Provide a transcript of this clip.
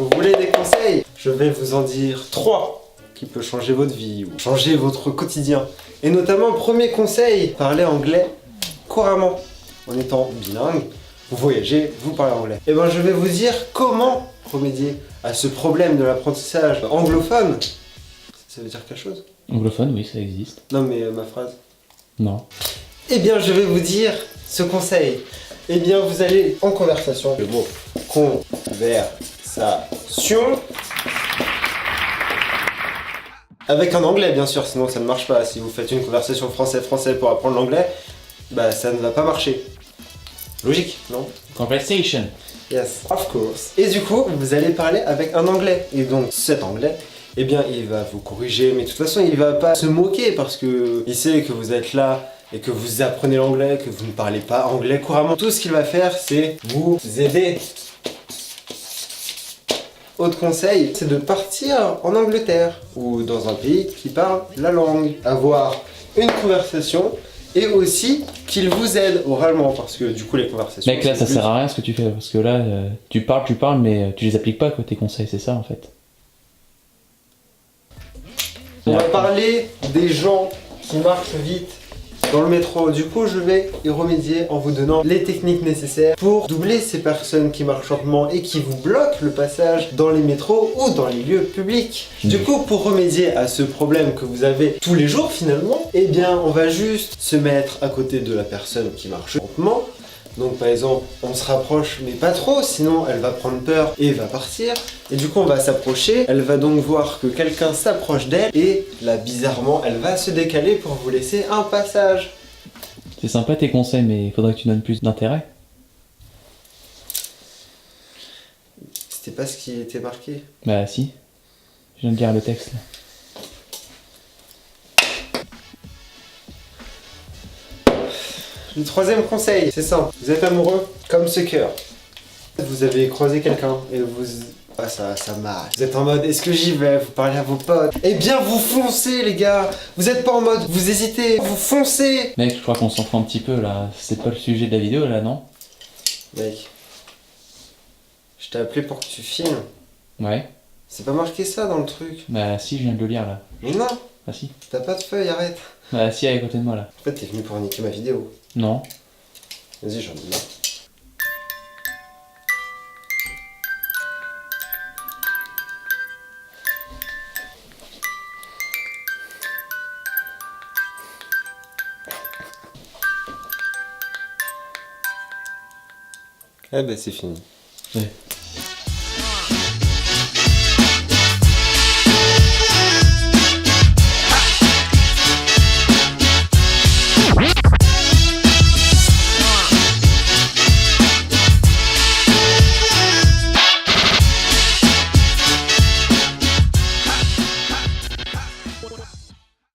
Vous voulez des conseils? Je vais vous en dire 3 qui peuvent changer votre vie ou changer votre quotidien. Et notamment, premier conseil, parlez anglais couramment. En étant bilingue, vous voyagez, vous parlez anglais. Et ben je vais vous dire comment remédier à ce problème de l'apprentissage anglophone. Ça veut dire quelque chose? Anglophone, oui, ça existe. Non mais ma phrase. Non. Eh bien je vais vous dire ce conseil. Eh bien vous allez en conversation. Le mot conversation. Avec un anglais bien sûr, sinon ça ne marche pas. Si vous faites une conversation français-français pour apprendre l'anglais, bah ça ne va pas marcher. Logique, non? Conversation. Yes, of course. Et du coup, vous allez parler avec un anglais. Et donc cet anglais, eh bien il va vous corriger, mais de toute façon il va pas se moquer parce que il sait que vous êtes là et que vous apprenez l'anglais, que vous ne parlez pas anglais couramment. Tout ce qu'il va faire, c'est vous aider. Autre conseil, c'est de partir en Angleterre ou dans un pays qui parle la langue. Avoir une conversation et aussi qu'il vous aide oralement parce que du coup les conversations... Mec, là, ça sert à rien ce que tu fais parce que là, tu parles, mais tu les appliques pas, quoi, tes conseils, c'est ça en fait. On va parler des gens qui marchent vite dans le métro. Du coup, je vais y remédier en vous donnant les techniques nécessaires pour doubler ces personnes qui marchent lentement et qui vous bloquent le passage dans les métros ou dans les lieux publics. Du coup, pour remédier à ce problème que vous avez tous les jours finalement, eh bien, on va juste se mettre à côté de la personne qui marche lentement. Donc par exemple, on se rapproche mais pas trop, sinon elle va prendre peur et va partir. Et du coup on va s'approcher, elle va donc voir que quelqu'un s'approche d'elle et là bizarrement elle va se décaler pour vous laisser un passage. C'est sympa tes conseils, mais il faudrait que tu donnes plus d'intérêt. C'était pas ce qui était marqué. Bah si, je viens de lire le texte là. Le troisième conseil, c'est simple. Vous êtes amoureux comme ce cœur. Vous avez croisé quelqu'un et vous... Ah ça marche. Vous êtes en mode, est-ce que j'y vais? Vous parlez à vos potes. Eh bien vous foncez les gars. Vous êtes pas en mode, vous hésitez. Vous foncez. Mec, je crois qu'on s'en fout un petit peu là. C'est pas le sujet de la vidéo là, non? Mec, je t'ai appelé pour que tu filmes. Ouais. C'est pas marqué ça dans le truc. Bah si, je viens de le lire là. Mais non, Bah si. t'as pas de feuille, arrête. Bah si, à côté de moi là. En fait t'es venu pour niquer ma vidéo. Non. Vas-y j'en ai marre. Eh ben c'est fini. Ouais.